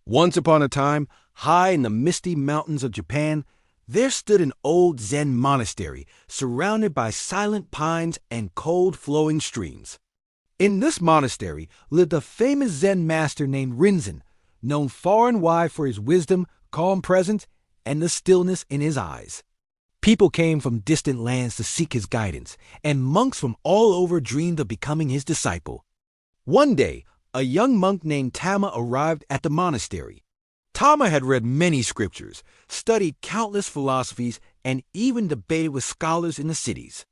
Once upon a time, high in the misty mountains of Japan, there stood an old Zen monastery surrounded by silent pines and cold flowing streams. In this monastery lived a famous Zen master named Rinzin, known far and wide for his wisdom, calm presence, and the stillness in his eyes. People came from distant lands to seek his guidance, and monks from all over dreamed of becoming his disciple. One day, a young monk named Tama arrived at the monastery. Tama had read many scriptures, studied countless philosophies, and even debated with scholars in the cities.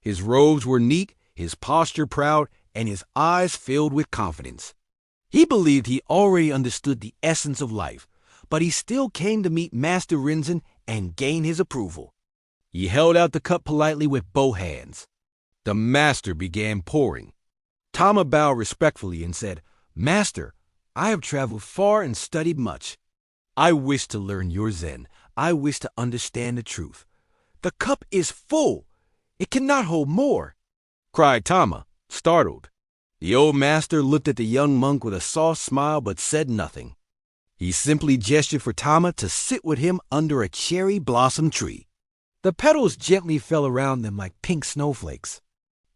His robes were neat, his posture proud, and his eyes filled with confidence. He believed he already understood the essence of life, but he still came to meet Master Rinzin and gain his approval. He held out the cup politely with both hands. The master began pouring. Tama bowed respectfully and said, "Master, I have traveled far and studied much. I wish to learn your Zen. I wish to understand the truth. The cup is full. It cannot hold more," cried Tama, startled. The old master looked at the young monk with a soft smile but said nothing. He simply gestured for Tama to sit with him under a cherry blossom tree. The petals gently fell around them like pink snowflakes.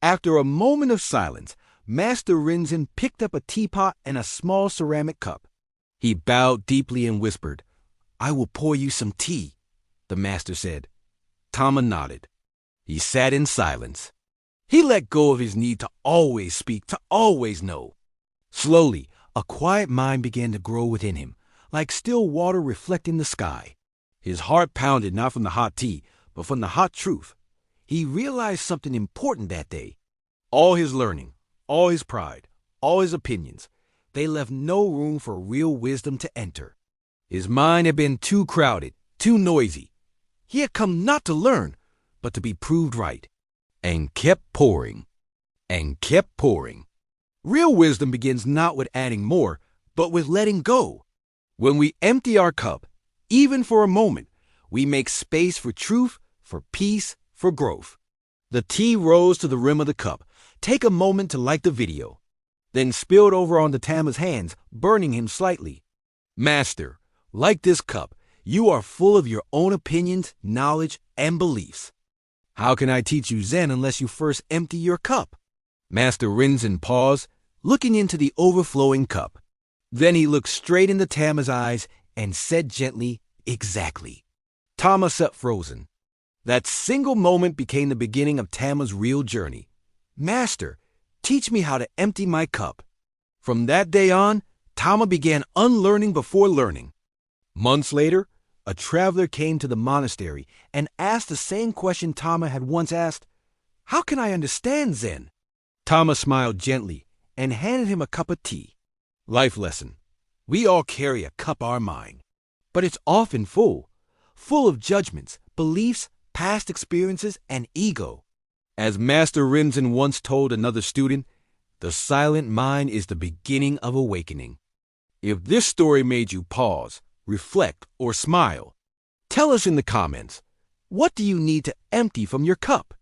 After a moment of silence, Master Rinzin picked up a teapot and a small ceramic cup. He bowed deeply and whispered, "I will pour you some tea," the master said. Tama nodded. He sat in silence. He let go of his need to always speak, to always know. Slowly, a quiet mind began to grow within him, like still water reflecting the sky. His heart pounded not from the hot tea, but from the hot truth. He realized something important that day. All his learning, all his pride, all his opinions, they left no room for real wisdom to enter. His mind had been too crowded, too noisy. He had come not to learn, but to be proved right. And kept pouring, and kept pouring. Real wisdom begins not with adding more, but with letting go. When we empty our cup, even for a moment, we make space for truth, for peace, for growth. The tea rose to the rim of the cup. Take a moment to light the video. Then spilled over onto Tama's hands, burning him slightly. Master, like this cup, you are full of your own opinions, knowledge, and beliefs. How can I teach you Zen unless you first empty your cup? Master Rinzin paused, looking into the overflowing cup. Then he looked straight into Tama's eyes and said gently, "Exactly." Tama sat frozen. That single moment became the beginning of Tama's real journey. "Master, teach me how to empty my cup." From that day on, Tama began unlearning before learning. Months later, a traveler came to the monastery and asked the same question Tama had once asked, "How can I understand Zen?" Tama smiled gently and handed him a cup of tea. Life lesson. We all carry a cup our mind, but it's often full of judgments, beliefs, past experiences, and ego. As Master Rinzin once told another student, the silent mind is the beginning of awakening. If this story made you pause, reflect, or smile, tell us in the comments, what do you need to empty from your cup?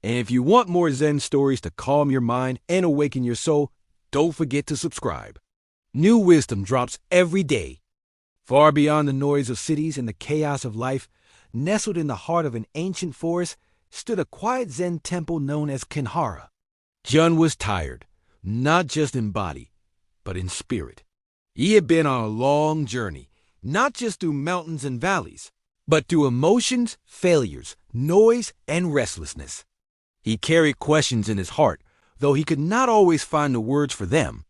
And if you want more Zen stories to calm your mind and awaken your soul, don't forget to subscribe. New wisdom drops every day. Far beyond the noise of cities and the chaos of life, nestled in the heart of an ancient forest, stood a quiet Zen temple known as Kinhara. Jun was tired, not just in body, but in spirit. He had been on a long journey, not just through mountains and valleys, but through emotions, failures, noise, and restlessness. He carried questions in his heart, though he could not always find the words for them.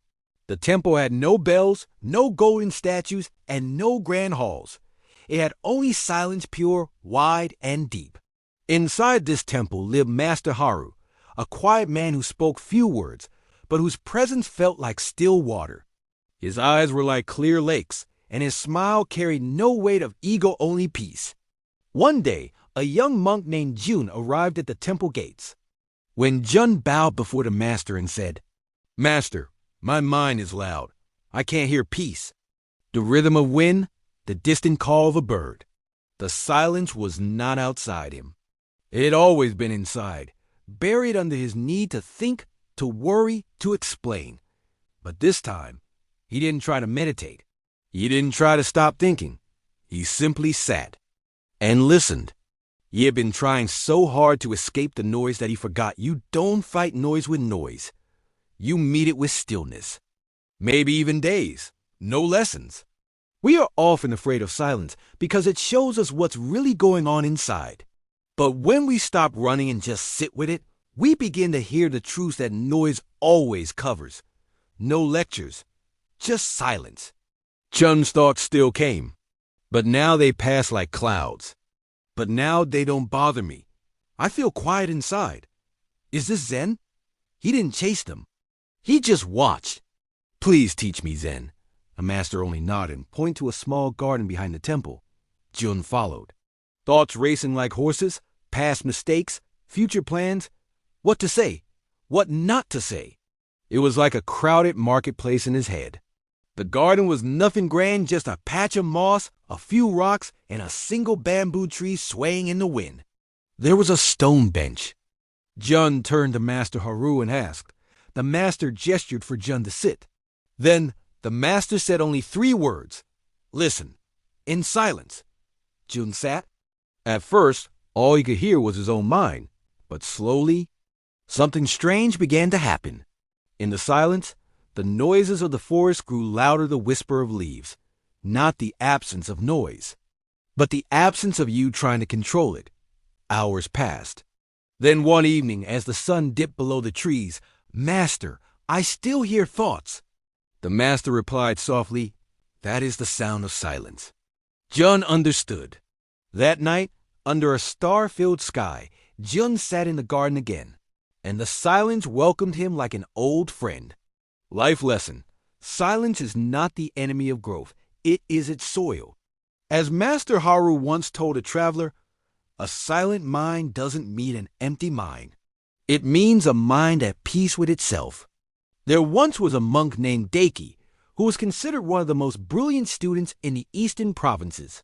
The temple had no bells, no golden statues, and no grand halls. It had only silence pure, wide, and deep. Inside this temple lived Master Haru, a quiet man who spoke few words, but whose presence felt like still water. His eyes were like clear lakes, and his smile carried no weight of ego-only peace. One day, a young monk named Jun arrived at the temple gates. When Jun bowed before the master and said, "Master, my mind is loud. I can't hear peace. The rhythm of wind, the distant call of a bird." The silence was not outside him. It had always been inside, buried under his need to think, to worry, to explain. But this time, he didn't try to meditate. He didn't try to stop thinking. He simply sat and listened. He had been trying so hard to escape the noise that he forgot you don't fight noise with noise. You meet it with stillness. Maybe even days. No lessons. We are often afraid of silence because it shows us what's really going on inside. But when we stop running and just sit with it, we begin to hear the truths that noise always covers. No lectures, just silence. Chun's thoughts still came, but now they pass like clouds. But now they don't bother me. I feel quiet inside. Is this Zen? He didn't chase them. He just watched. Please teach me Zen. The master only nodded and pointed to a small garden behind the temple. Jun followed. Thoughts racing like horses, past mistakes, future plans. What to say, what not to say. It was like a crowded marketplace in his head. The garden was nothing grand, just a patch of moss, a few rocks, and a single bamboo tree swaying in the wind. There was a stone bench. Jun turned to Master Haru and asked. The master gestured for Jun to sit. Then the master said only 3 words. Listen. In silence. Jun sat. At first, all he could hear was his own mind. But slowly, something strange began to happen. In the silence, the noises of the forest grew louder, the whisper of leaves. Not the absence of noise, but the absence of you trying to control it. Hours passed. Then one evening, as the sun dipped below the trees, Master, I still hear thoughts. The master replied softly, that is the sound of silence. Jun understood. That night, under a star-filled sky, Jun sat in the garden again, and the silence welcomed him like an old friend. Life lesson. Silence is not the enemy of growth. It is its soil. As Master Haru once told a traveler, a silent mind doesn't mean an empty mind. It means a mind at peace with itself. There once was a monk named Daiki, who was considered one of the most brilliant students in the eastern provinces.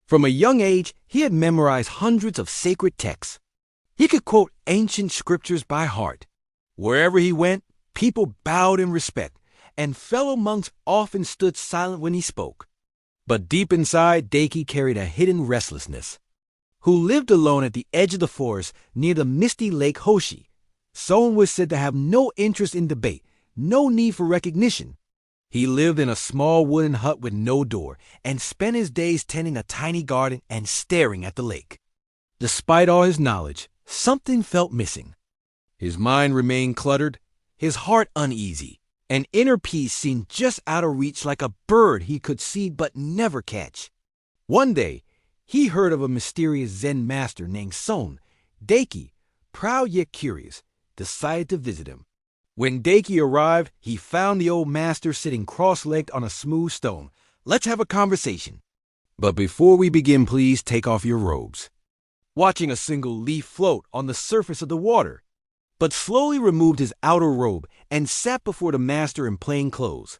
From a young age, he had memorized hundreds of sacred texts. He could quote ancient scriptures by heart. Wherever he went, people bowed in respect, and fellow monks often stood silent when he spoke. But deep inside, Daiki carried a hidden restlessness. Who lived alone at the edge of the forest near the misty lake Hoshi. Someone was said to have no interest in debate, no need for recognition. He lived in a small wooden hut with no door and spent his days tending a tiny garden and staring at the lake. Despite all his knowledge, something felt missing. His mind remained cluttered, his heart uneasy, and inner peace seemed just out of reach like a bird he could see but never catch. One day, he heard of a mysterious Zen master named Son. Daiki, proud yet curious, decided to visit him. When Daiki arrived, he found the old master sitting cross-legged on a smooth stone. Let's have a conversation. But before we begin, please take off your robes. Watching a single leaf float on the surface of the water, but slowly removed his outer robe and sat before the master in plain clothes.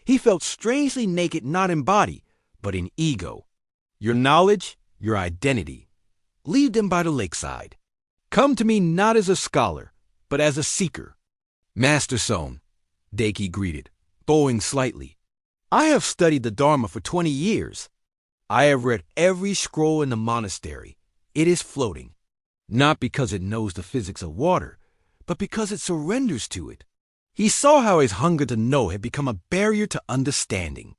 He felt strangely naked, not in body, but in ego. Your knowledge, your identity, leave them by the lakeside. Come to me not as a scholar, but as a seeker. Master Son, Daiki greeted, bowing slightly. I have studied the Dharma for 20 years. I have read every scroll in the monastery. It is floating, not because it knows the physics of water, but because it surrenders to it. He saw how his hunger to know had become a barrier to understanding.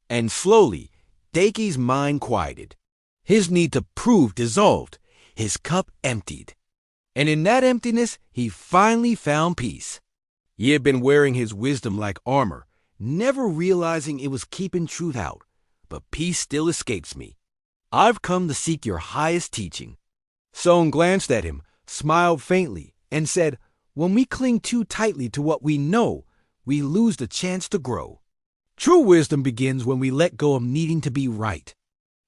And slowly, Daiki's mind quieted. His need to prove dissolved. His cup emptied. And in that emptiness, he finally found peace. He had been wearing his wisdom like armor, never realizing it was keeping truth out. But peace still escapes me. I've come to seek your highest teaching. Son glanced at him, smiled faintly, and said, when we cling too tightly to what we know, we lose the chance to grow. True wisdom begins when we let go of needing to be right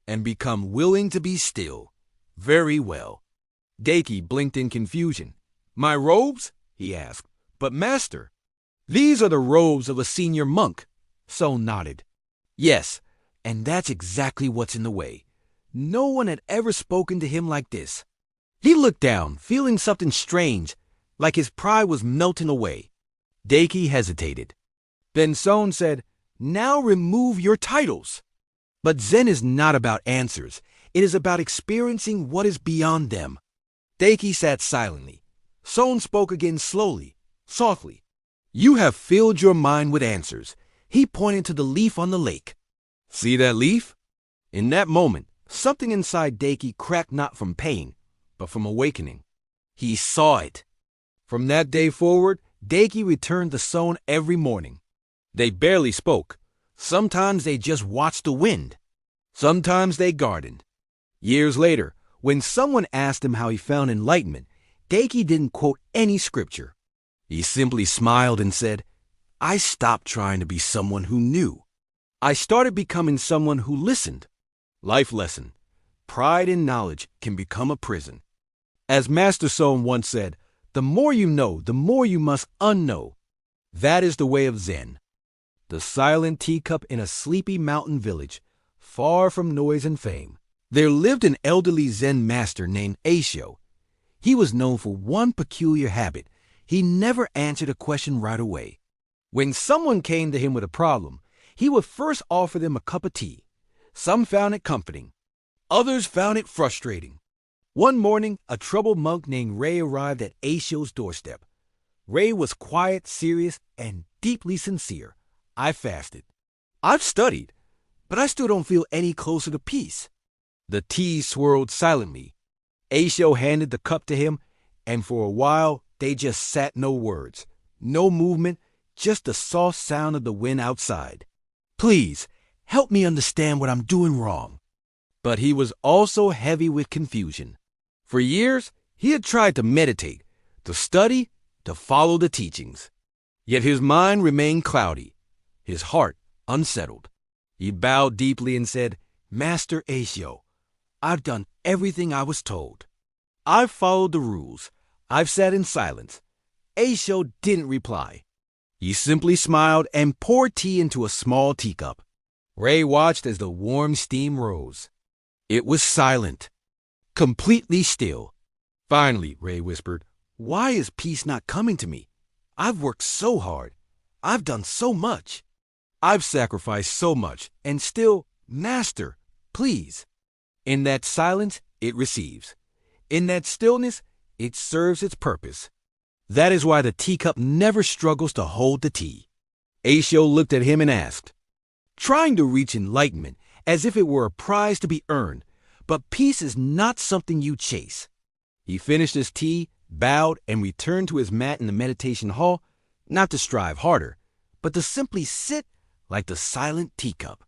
and become willing to be still. Very well. Daiki blinked in confusion. My robes? He asked. But master, these are the robes of a senior monk. Son nodded. Yes, and that's exactly what's in the way. No one had ever spoken to him like this. He looked down, feeling something strange, like his pride was melting away. Daiki hesitated. Then Son said, Now remove your titles. But Zen is not about answers. It is about experiencing what is beyond them. Daiki sat silently. Son spoke again slowly, softly. You have filled your mind with answers. He pointed to the leaf on the lake. See that leaf? In that moment, something inside Daiki cracked not from pain, but from awakening. He saw it. From that day forward, Daiki returned to Son every morning. They barely spoke. Sometimes they just watched the wind. Sometimes they gardened. Years later, when someone asked him how he found enlightenment, Daiki didn't quote any scripture. He simply smiled and said, I stopped trying to be someone who knew. I started becoming someone who listened. Life lesson. Pride in knowledge can become a prison. As Master Son once said, the more you know, the more you must unknow. That is the way of Zen. The silent teacup in a sleepy mountain village, far from noise and fame. There lived an elderly Zen master named Aisho. He was known for one peculiar habit. He never answered a question right away. When someone came to him with a problem, he would first offer them a cup of tea. Some found it comforting. Others found it frustrating. One morning, a troubled monk named Ray arrived at Aisho's doorstep. Ray was quiet, serious, and deeply sincere. I fasted. I've studied, but I still don't feel any closer to peace. The tea swirled silently. Aisho handed the cup to him, and for a while, they just sat, no words, no movement, just the soft sound of the wind outside. Please, help me understand what I'm doing wrong. But he was also heavy with confusion. For years, he had tried to meditate, to study, to follow the teachings. Yet his mind remained cloudy, his heart unsettled. He bowed deeply and said, Master Aisho, I've done everything I was told. I've followed the rules. I've sat in silence. Aisho didn't reply. He simply smiled and poured tea into a small teacup. Ray watched as the warm steam rose. It was silent, completely still. Finally, Ray whispered, Why is peace not coming to me? I've worked so hard. I've done so much. I've sacrificed so much, and still, Master, please. In that silence, it receives. In that stillness, it serves its purpose. That is why the teacup never struggles to hold the tea. Aisho looked at him and asked, Trying to reach enlightenment as if it were a prize to be earned, but peace is not something you chase. He finished his tea, bowed, and returned to his mat in the meditation hall, not to strive harder, but to simply sit like the silent teacup.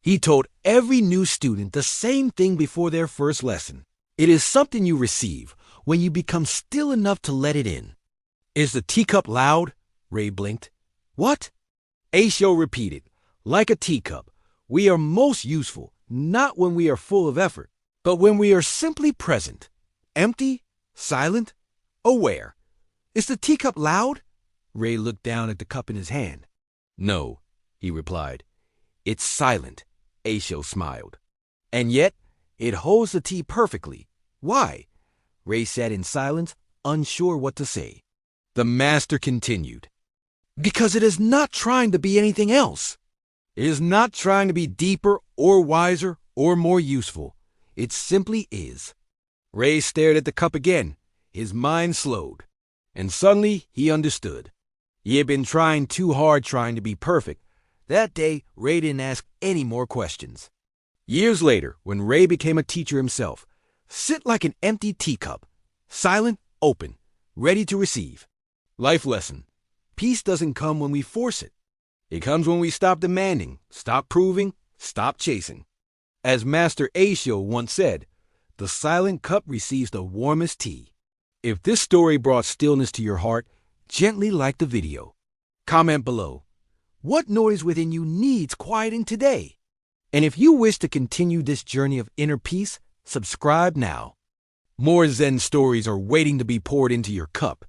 He told every new student the same thing before their first lesson. It is something you receive when you become still enough to let it in. Is the teacup loud? Ray blinked. What? Aisho repeated. Like a teacup, we are most useful, not when we are full of effort, but when we are simply present, empty, silent, aware. Is the teacup loud? Ray looked down at the cup in his hand. No, he replied. It's silent, Aisho smiled. And yet, it holds the tea perfectly. Why? Ray sat in silence, unsure what to say. The master continued. Because it is not trying to be anything else. It is not trying to be deeper or wiser or more useful. It simply is. Ray stared at the cup again. His mind slowed. And suddenly he understood. He had been trying too hard trying to be perfect. That day, Ray didn't ask any more questions. Years later, when Ray became a teacher himself, sit like an empty teacup, silent, open, ready to receive. Life lesson. Peace doesn't come when we force it. It comes when we stop demanding, stop proving, stop chasing. As Master Aisho once said, the silent cup receives the warmest tea. If this story brought stillness to your heart, gently like the video. Comment below. What noise within you needs quieting today? And if you wish to continue this journey of inner peace, subscribe now. More Zen stories are waiting to be poured into your cup.